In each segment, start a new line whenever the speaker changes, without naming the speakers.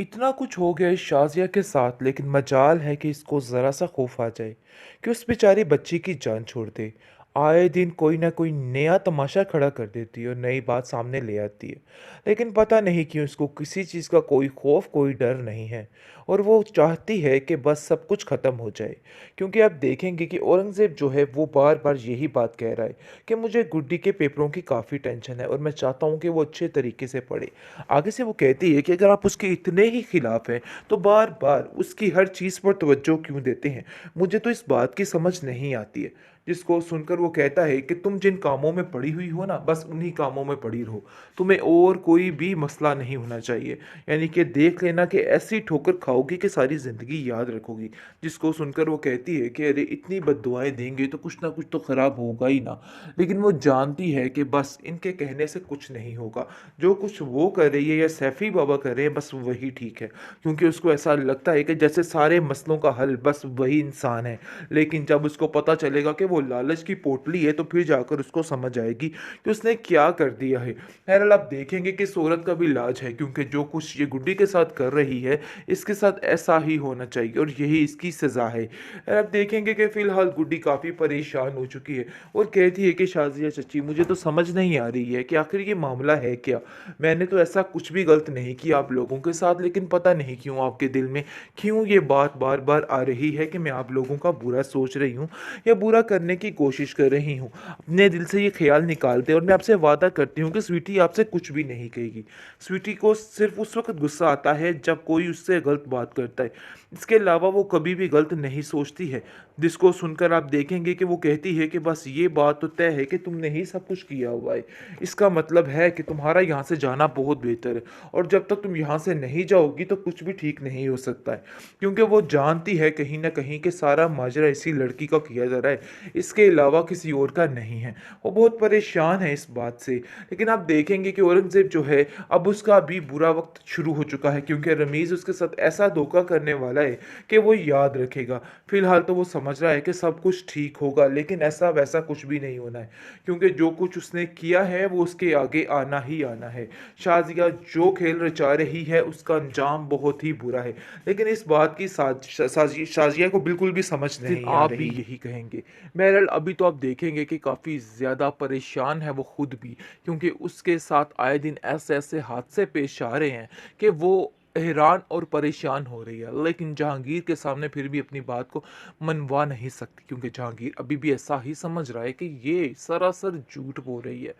इतना कुछ हो गया इस शाज़िया के साथ, लेकिन मजाल है कि इसको ज़रा सा खौफ आ जाए कि उस बेचारी बच्ची की जान छोड़ दे। आए दिन कोई ना कोई नया तमाशा खड़ा कर देती है और नई बात सामने ले आती है। लेकिन पता नहीं क्यों इसको किसी चीज़ का कोई खौफ, कोई डर नहीं है। और वो चाहती है कि बस सब कुछ ख़त्म हो जाए। क्योंकि आप देखेंगे कि औरंगज़ेब जो है वो बार बार यही बात कह रहा है कि मुझे गुड्डी के पेपरों की काफ़ी टेंशन है और मैं चाहता हूँ कि वो अच्छे तरीके से पढ़े। आगे से वो कहती है कि अगर आप उसके इतने ही खिलाफ हैं तो बार बार उसकी हर चीज़ पर तवज्जो क्यों देते हैं। मुझे तो इस बात की समझ नहीं आती है। जिसको सुनकर वो कहता है कि तुम जिन कामों में पड़ी हुई हो ना, बस उन्हीं कामों में पड़ी रहो। तुम्हें और कोई भी मसला नहीं होना चाहिए। यानी कि देख लेना कि ऐसी ठोकर खाओगी कि सारी ज़िंदगी याद रखोगी। जिसको सुनकर वो कहती है कि अरे इतनी बद्दुआएं देंगे तो कुछ ना कुछ तो ख़राब होगा ही ना। लेकिन वो जानती है कि बस इनके कहने से कुछ नहीं होगा। जो कुछ वो कर रही है या सैफ़ी बाबा कर रहे हैं बस वही ठीक है। क्योंकि उसको ऐसा लगता है कि जैसे सारे मसलों का हल बस वही इंसान है। लेकिन जब उसको पता चलेगा कि वो लालच की पोटली है तो फिर जाकर उसको समझ आएगी कि उसने क्या कर दिया है। बहरहाल आप देखेंगे कि इस औरत का भी इलाज है, क्योंकि जो कुछ ये गुड्डी के साथ कर रही है इसके साथ ऐसा ही होना चाहिए और यही इसकी सज़ा है। और आप देखेंगे कि फ़िलहाल गुड्डी काफ़ी परेशान हो चुकी है और कहती है कि शाज़िया चची, मुझे तो समझ नहीं आ रही है कि आखिर ये मामला है क्या। मैंने तो ऐसा कुछ भी गलत नहीं किया आप लोगों के साथ, लेकिन पता नहीं क्यों आपके दिल में क्यों ये बात बार बार आ रही है कि मैं आप लोगों का बुरा सोच रही हूँ या बुरा करने की कोशिश कर रही हूँ। अपने दिल से ये ख्याल निकाल दे और मैं आपसे वादा करती हूँ कि स्वीटी आपसे कुछ भी नहीं कहेगी। स्वीटी को सिर्फ उस वक्त गुस्सा आता है जब कोई उससे गलत बात करता है। इसके अलावा वो कभी भी गलत नहीं सोचती है। जिसको सुनकर आप देखेंगे कि वो कहती है कि बस ये बात तो तय है कि तुमने ही सब कुछ किया हुआ है। इसका मतलब है कि तुम्हारा यहाँ से जाना बहुत बेहतर है और जब तक तुम यहाँ से नहीं जाओगी तो कुछ भी ठीक नहीं हो सकता है। क्योंकि वो जानती है कहीं न कहीं कि सारा माजरा इसी लड़की का किया जा रहा है, इसके अलावा किसी और का नहीं है। वो बहुत परेशान है इस बात से। लेकिन आप देखेंगे कि औरंगज़ेब जो है अब उसका भी बुरा वक़्त शुरू हो चुका है, क्योंकि रमीज़ उसके साथ ऐसा धोखा करने वाला है कि वो याद रखेगा। फ़िलहाल तो वो समझ रहा है कि सब कुछ ठीक होगा, लेकिन ऐसा-वैसा कुछ भी नहीं होना है। क्योंकि जो कुछ उसने किया है वो उसके आगे आना ही आना है। शाज़िया जो खेल रचा रही है उसका अंजाम बहुत ही बुरा है। लेकिन इस बात की शाज़िया को बिल्कुल भी समझ नहीं आ आप भी रही। यही कहेंगे। बहरहाल अभी तो आप देखेंगे कि काफ़ी ज़्यादा परेशान है वो खुद भी, क्योंकि उसके साथ आए दिन ऐसे-ऐसे हादसे पेश आ रहे हैं कि वो हैरान और परेशान हो रही है। लेकिन जहांगीर के सामने फिर भी अपनी बात को मनवा नहीं सकती, क्योंकि जहांगीर अभी भी ऐसा ही समझ रहा है कि ये सरासर झूठ बोल रही है।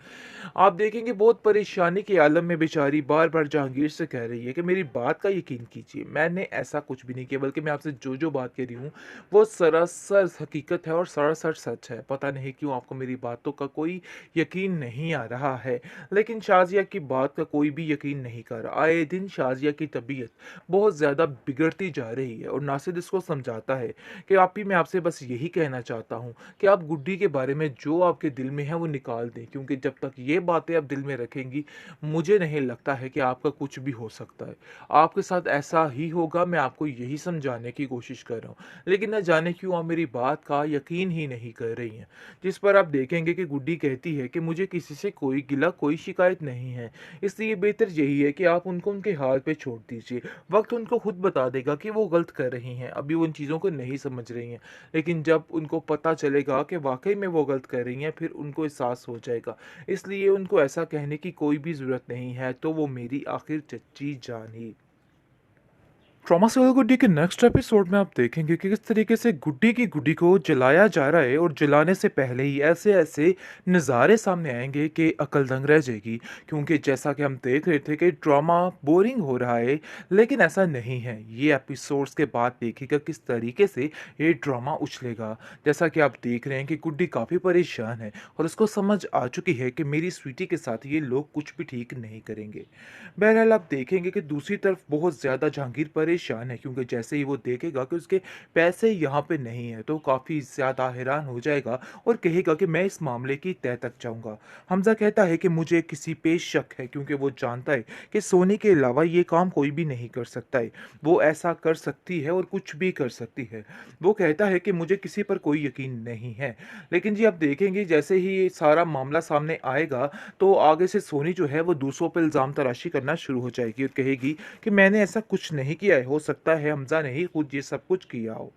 आप देखेंगे बहुत परेशानी के आलम में बेचारी बार-बार जहांगीर से कह रही है कि मेरी बात का यकीन कीजिए, मैंने ऐसा कुछ भी नहीं किया, बल्कि मैं आपसे जो-जो बात कह रही हूँ, वो सरासर हकीकत है और सरासर सच है। पता नहीं क्यों आपको मेरी बातों का कोई यकीन नहीं आ रहा है। लेकिन शाज़िया की बात का कोई भी यकीन नहीं कर रहा। आए दिन शाज़िया की तबीयत बहुत ज़्यादा बिगड़ती जा रही है और नासिर इसको समझाता है कि आप ही मैं आपसे बस यही कहना चाहता हूँ कि आप गुड्डी के बारे में जो आपके दिल में है वो निकाल दें, क्योंकि जब तक ये बातें आप दिल में रखेंगी मुझे नहीं लगता है कि आपका कुछ भी हो सकता है। आपके साथ ऐसा ही होगा, मैं आपको यही समझाने की कोशिश कर रहा हूँ। लेकिन न जाने क्यों आप मेरी बात का यकीन ही नहीं कर रही हैं। जिस पर आप देखेंगे कि गुड्डी कहती है कि मुझे किसी से कोई गिला, कोई शिकायत नहीं है। इसलिए बेहतर यही है कि आप उनको उनके हाल पे छोड़ दीजिए। वक़्त उनको खुद बता देगा कि वो गलत कर रही हैं। अभी वो उन चीज़ों को नहीं समझ रही हैं। लेकिन जब उनको पता चलेगा कि वाक़ई में वो गलत कर रही हैं, फिर उनको एहसास हो जाएगा। इसलिए उनको ऐसा कहने की कोई भी ज़रूरत नहीं है, तो वो मेरी आखिर चच्ची जान ही। ट्रॉमा सर्कल गुड्डी के नेक्स्ट एपिसोड में आप देखेंगे कि किस तरीके से गुड्डी की गुड्डी को जलाया जा रहा है और जलाने से पहले ही ऐसे ऐसे नज़ारे सामने आएंगे कि अकल दंग रह जाएगी। क्योंकि जैसा कि हम देख रहे थे कि ड्रामा बोरिंग हो रहा है, लेकिन ऐसा नहीं है। ये एपिसोड्स के बाद देखिएगा किस तरीके से ये ड्रामा उछलेगा। जैसा कि आप देख रहे हैं कि गुड्डी काफ़ी परेशान है और उसको समझ आ चुकी है कि मेरी स्वीटी के साथ ये लोग कुछ भी ठीक नहीं करेंगे। बहरहाल आप देखेंगे कि दूसरी तरफ बहुत ज़्यादा जहांगीर परेशान परेशान है क्योंकि जैसे ही वो देखेगा कि उसके पैसे यहाँ पे नहीं हैं, तो काफ़ी ज़्यादा हैरान हो जाएगा और कहेगा कि मैं इस मामले की तह तक जाऊँगा। हमज़ा कहता है कि मुझे किसी पे शक है क्योंकि वो जानता है कि सोनी के अलावा ये काम कोई भी नहीं कर सकता है। वो ऐसा कर सकती है और कुछ भी कर सकती है। वो कहता है कि मुझे किसी पर कोई यकीन नहीं है। लेकिन जी आप देखेंगे जैसे ही ये सारा मामला सामने आएगा, तो आगे से सोनी जो है वो दूसरों पे इल्ज़ाम तराशी करना शुरू हो जाएगी और कहेगी कि मैंने ऐसा कुछ नहीं किया है, हो सकता है हमज़ा ने ही खुद ये सब कुछ किया हो।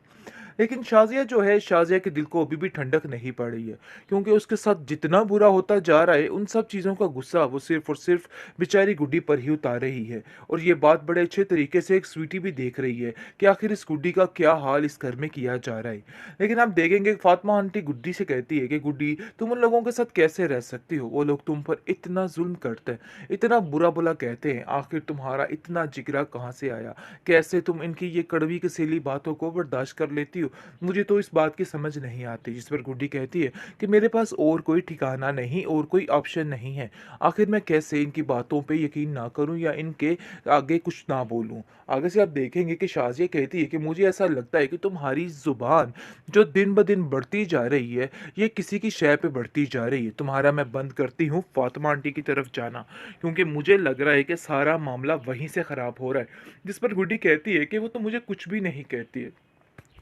लेकिन शाज़िया जो है, शाज़िया के दिल को अभी भी ठंडक नहीं पड़ रही है, क्योंकि उसके साथ जितना बुरा होता जा रहा है, उन सब चीज़ों का गुस्सा वो सिर्फ़ और सिर्फ़ बेचारी गुड्डी पर ही उतार रही है। और ये बात बड़े अच्छे तरीके से एक स्वीटी भी देख रही है कि आखिर इस गुड्डी का क्या हाल इस घर में किया जा रहा है। लेकिन आप देखेंगे फ़ातिमा आंटी गुड्डी से कहती है कि गुड्डी, तुम उन लोगों के साथ कैसे रह सकती हो? वो लोग तुम पर इतना ज़ुल्म करते हैं, इतना बुरा-भला कहते हैं, आखिर तुम्हारा इतना जिगरा कहाँ से आया? कैसे तुम इनकी ये कड़वी कसीली बातों को बर्दाश्त कर लेती हो? मुझे तो इस बात की समझ नहीं आती। जिस पर गुड्डी कहती है कि मेरे पास और कोई ठिकाना नहीं और कोई ऑप्शन नहीं है। आखिर मैं कैसे इनकी बातों पे यकीन ना करूं या इनके आगे कुछ ना बोलूं। आगे से आप देखेंगे कि शाज़िया कहती है कि मुझे ऐसा लगता है कि तुम्हारी ज़ुबान जो दिन ब दिन बढ़ती जा रही है, ये किसी की शय पे बढ़ती जा रही है। तुम्हारा मैं बंद करती हूँ फ़ातिमा आंटी की तरफ जाना, क्योंकि मुझे लग रहा है कि सारा मामला वहीं से ख़राब हो रहा है। जिस पर गुड्डी कहती है कि वो तो मुझे कुछ भी नहीं कहती है।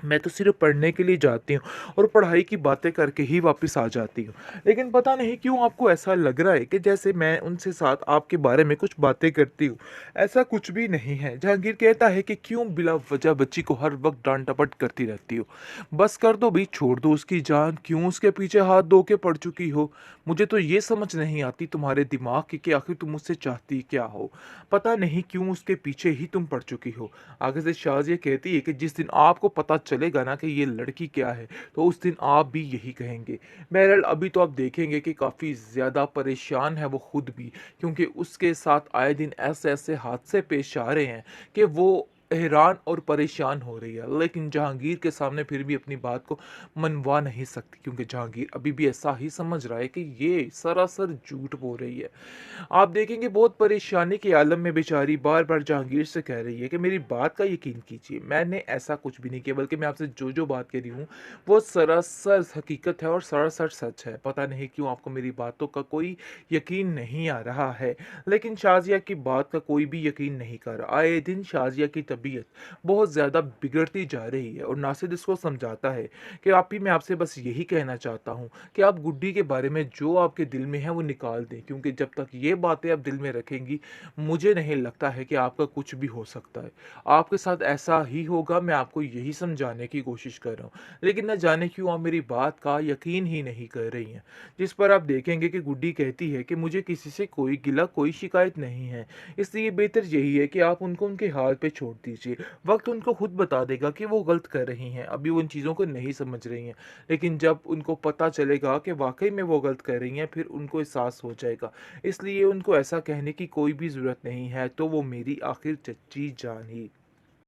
मैं तो सिर्फ़ पढ़ने के लिए जाती हूँ और पढ़ाई की बातें करके ही वापस आ जाती हूँ। लेकिन पता नहीं क्यों आपको ऐसा लग रहा है कि जैसे मैं उनसे साथ आपके बारे में कुछ बातें करती हूँ। ऐसा कुछ भी नहीं है। जहांगीर कहता है कि क्यों बिला वजह बच्ची को हर वक़्त डाँट-डपट करती रहती हो? बस कर दो भई, छोड़ दो उसकी जान, क्यों उसके पीछे हाथ धो के पड़ चुकी हो? मुझे तो ये समझ नहीं आती तुम्हारे दिमाग की कि आखिर तुम मुझसे चाहती क्या हो? पता नहीं क्यों उसके पीछे ही तुम पड़ चुकी हो। आगे से शाज़िया कहती है कि जिस दिन आपको पता चलेगा ना कि ये लड़की क्या है, तो उस दिन आप भी यही कहेंगे। बहरहाल अभी तो आप देखेंगे कि काफ़ी ज़्यादा परेशान है वो खुद भी, क्योंकि उसके साथ आए दिन ऐसे-ऐसे हादसे पेश आ रहे हैं कि वो हैरान और परेशान हो रही है। लेकिन जहांगीर के सामने फिर भी अपनी बात को मनवा नहीं सकती, क्योंकि जहांगीर अभी भी ऐसा ही समझ रहा है कि ये सरासर झूठ बोल रही है। आप देखेंगे बहुत परेशानी के आलम में बेचारी बार-बार जहांगीर से कह रही है कि मेरी बात का यकीन कीजिए, मैंने ऐसा कुछ भी नहीं किया, बल्कि मैं आपसे जो-जो बात कह रही हूँ, वो सरासर हकीकत है और सरासर सच है। पता नहीं क्यों आपको मेरी बातों का कोई यकीन नहीं आ रहा है। लेकिन शाज़िया की बात का कोई भी यकीन नहीं कर रहा। आए दिन शाज़िया की तबीयत बहुत ज़्यादा बिगड़ती जा रही है और नासिर इसको समझाता है कि आप ही, मैं आपसे बस यही कहना चाहता हूँ कि आप गुड्डी के बारे में जो आपके दिल में है वो निकाल दें, क्योंकि जब तक ये बातें आप दिल में रखेंगी, मुझे नहीं लगता है कि आपका कुछ भी हो सकता है। आपके साथ ऐसा ही होगा, मैं आपको यही समझाने की कोशिश कर रहा हूँ। लेकिन न जाने क्यों आप मेरी बात का यकीन ही नहीं कर रही हैं। जिस पर आप देखेंगे कि गुड्डी कहती है कि मुझे किसी से कोई गिला, कोई शिकायत नहीं है। इसलिए बेहतर यही है कि आप उनको उनके हाल पे छोड़ दीजिए। वक़्त उनको खुद बता देगा कि वो गलत कर रही हैं। अभी वो इन चीज़ों को नहीं समझ रही हैं। लेकिन जब उनको पता चलेगा कि वाक़ई में वो गलत कर रही हैं, फिर उनको एहसास हो जाएगा। इसलिए उनको ऐसा कहने की कोई भी ज़रूरत नहीं है, तो वो मेरी आखिर चच्ची जान ही।